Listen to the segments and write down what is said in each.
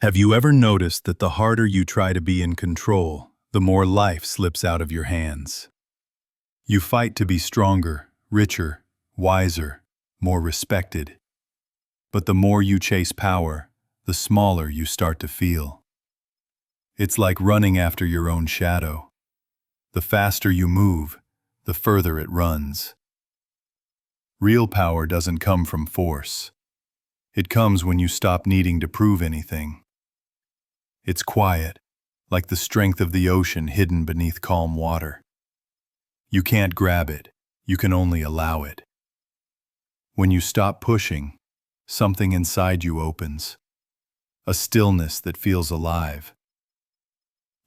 Have you ever noticed that the harder you try to be in control, the more life slips out of your hands? You fight to be stronger, richer, wiser, more respected. But the more you chase power, the smaller you start to feel. It's like running after your own shadow. The faster you move, the further it runs. Real power doesn't come from force. It comes when you stop needing to prove anything. It's quiet, like the strength of the ocean hidden beneath calm water. You can't grab it, you can only allow it. When you stop pushing, something inside you opens. A stillness that feels alive.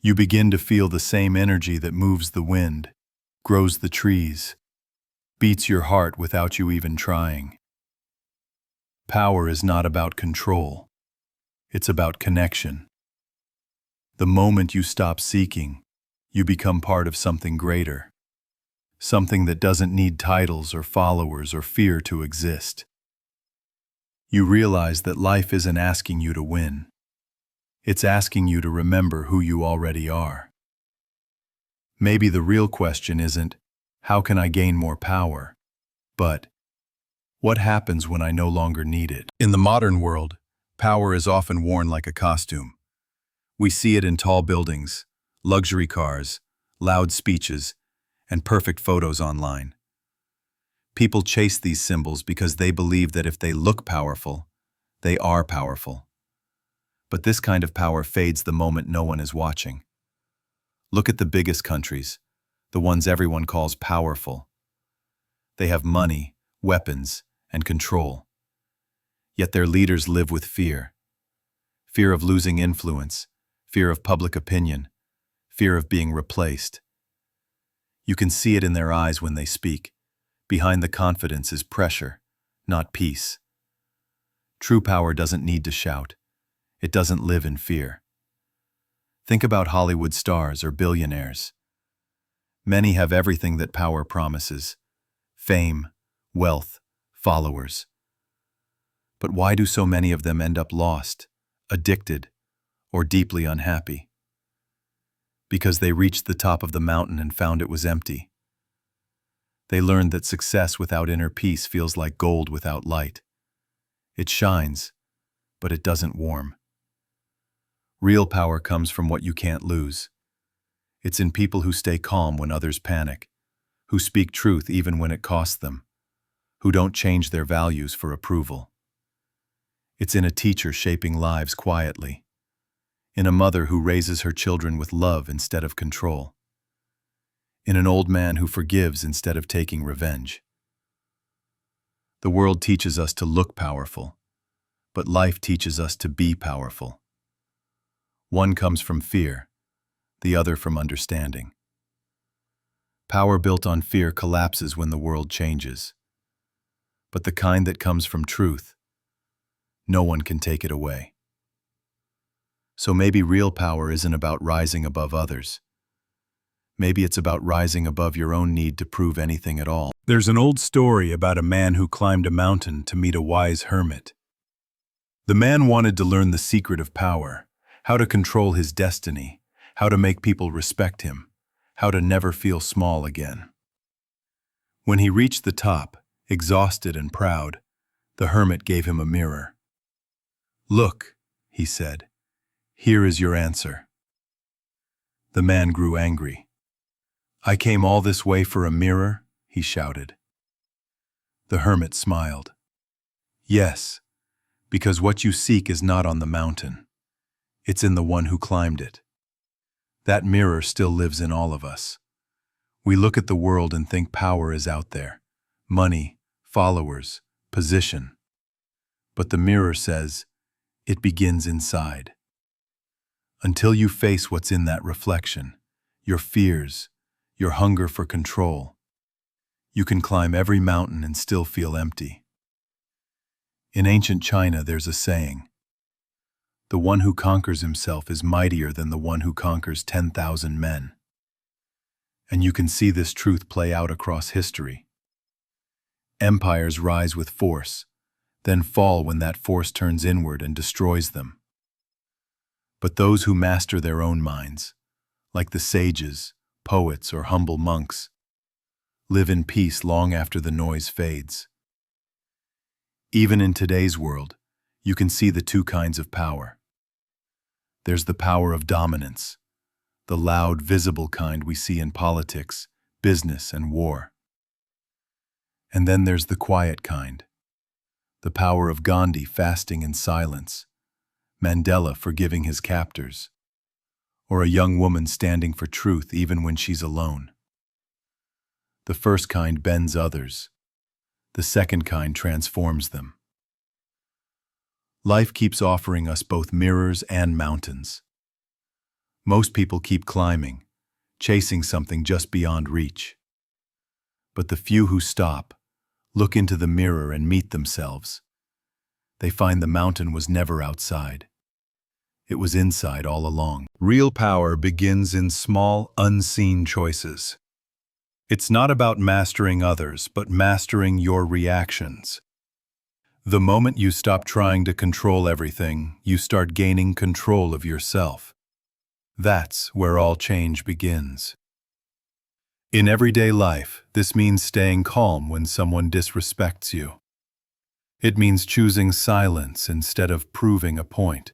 You begin to feel the same energy that moves the wind, grows the trees, beats your heart without you even trying. Power is not about control. It's about connection. The moment you stop seeking, you become part of something greater. Something that doesn't need titles or followers or fear to exist. You realize that life isn't asking you to win. It's asking you to remember who you already are. Maybe the real question isn't, how can I gain more power? But, what happens when I no longer need it? In the modern world, power is often worn like a costume. We see it in tall buildings, luxury cars, loud speeches, and perfect photos online. People chase these symbols because they believe that if they look powerful, they are powerful. But this kind of power fades the moment no one is watching. Look at the biggest countries, the ones everyone calls powerful. They have money, weapons, and control. Yet their leaders live with fear. Fear of losing influence, fear of public opinion, fear of being replaced. You can see it in their eyes when they speak. Behind the confidence is pressure, not peace. True power doesn't need to shout. It doesn't live in fear. Think about Hollywood stars or billionaires. Many have everything that power promises: fame, wealth, followers. But why do so many of them end up lost, addicted, or deeply unhappy? Because they reached the top of the mountain and found it was empty. They learned that success without inner peace feels like gold without light. It shines, but it doesn't warm. Real power comes from what you can't lose. It's in people who stay calm when others panic, who speak truth even when it costs them, who don't change their values for approval. It's in a teacher shaping lives quietly, in a mother who raises her children with love instead of control, in an old man who forgives instead of taking revenge. The world teaches us to look powerful, but life teaches us to be powerful. One comes from fear, the other from understanding. Power built on fear collapses when the world changes. But the kind that comes from truth, no one can take it away. So maybe real power isn't about rising above others. Maybe it's about rising above your own need to prove anything at all. There's an old story about a man who climbed a mountain to meet a wise hermit. The man wanted to learn the secret of power, how to control his destiny, how to make people respect him, how to never feel small again. When he reached the top, exhausted and proud, the hermit gave him a mirror. "Look," he said, "here is your answer." The man grew angry. "I came all this way for a mirror?" he shouted. The hermit smiled. "Yes, because what you seek is not on the mountain. It's in the one who climbed it. That mirror still lives in all of us. We look at the world and think power is out there. Money, followers, position. But the mirror says, it begins inside. Until you face what's in that reflection, your fears, your hunger for control, you can climb every mountain and still feel empty. In ancient China, there's a saying, "The one who conquers himself is mightier than the one who conquers 10,000 men." And you can see this truth play out across history. Empires rise with force, then fall when that force turns inward and destroys them. But those who master their own minds, like the sages, poets, or humble monks, live in peace long after the noise fades. Even in today's world, you can see the two kinds of power. There's the power of dominance, the loud, visible kind we see in politics, business, and war. And then there's the quiet kind, the power of Gandhi fasting in silence, Mandela forgiving his captors, or a young woman standing for truth even when she's alone. The first kind bends others. The second kind transforms them. Life keeps offering us both mirrors and mountains. Most people keep climbing, chasing something just beyond reach. But the few who stop, look into the mirror and meet themselves, they find the mountain was never outside. It was inside all along. Real power begins in small, unseen choices. It's not about mastering others, but mastering your reactions. The moment you stop trying to control everything, you start gaining control of yourself. That's where all change begins. In everyday life, this means staying calm when someone disrespects you. It means choosing silence instead of proving a point.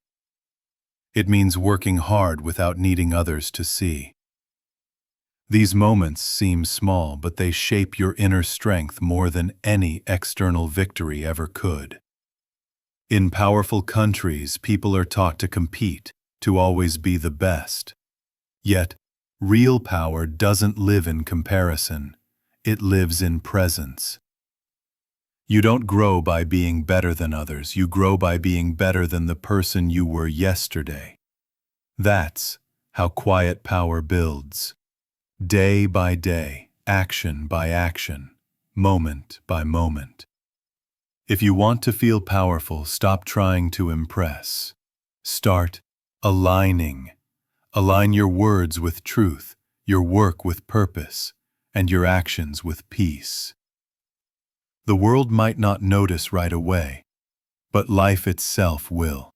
It means working hard without needing others to see. These moments seem small, but they shape your inner strength more than any external victory ever could. In powerful countries, people are taught to compete, to always be the best. Yet, real power doesn't live in comparison. It lives in presence. You don't grow by being better than others. You grow by being better than the person you were yesterday. That's how quiet power builds. Day by day, action by action, moment by moment. If you want to feel powerful, stop trying to impress. Start aligning. Align your words with truth, your work with purpose, and your actions with peace. The world might not notice right away, but life itself will.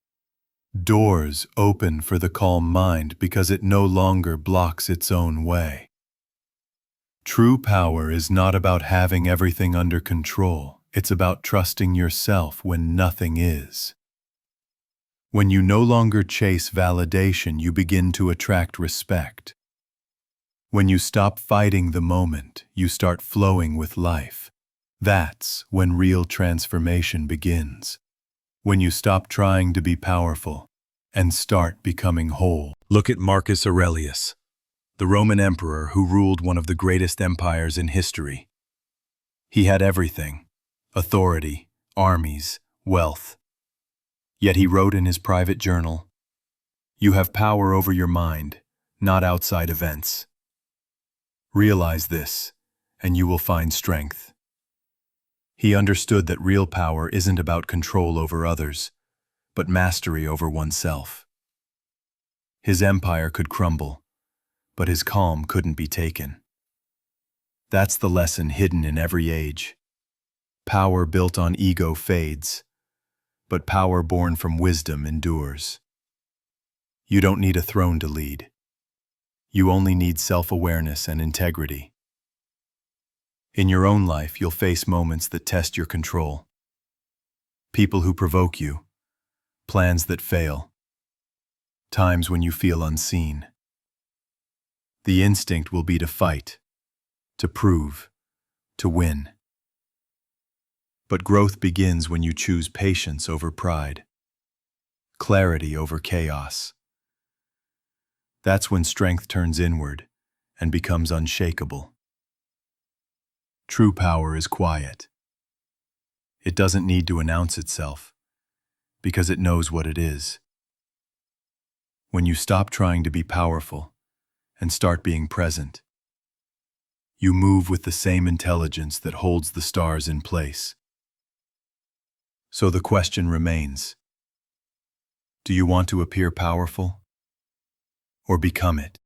Doors open for the calm mind because it no longer blocks its own way. True power is not about having everything under control. It's about trusting yourself when nothing is. When you no longer chase validation, you begin to attract respect. When you stop fighting the moment, you start flowing with life. That's when real transformation begins. When you stop trying to be powerful and start becoming whole. Look at Marcus Aurelius, the Roman emperor who ruled one of the greatest empires in history. He had everything: authority, armies, wealth. Yet he wrote in his private journal, "You have power over your mind, not outside events. Realize this, and you will find strength." He understood that real power isn't about control over others, but mastery over oneself. His empire could crumble, but his calm couldn't be taken. That's the lesson hidden in every age. Power built on ego fades, but power born from wisdom endures. You don't need a throne to lead. You only need self-awareness and integrity. In your own life, you'll face moments that test your control. People who provoke you, plans that fail, times when you feel unseen. The instinct will be to fight, to prove, to win. But growth begins when you choose patience over pride, clarity over chaos. That's when strength turns inward and becomes unshakable. True power is quiet. It doesn't need to announce itself, because it knows what it is. When you stop trying to be powerful and start being present, you move with the same intelligence that holds the stars in place. So the question remains, do you want to appear powerful or become it?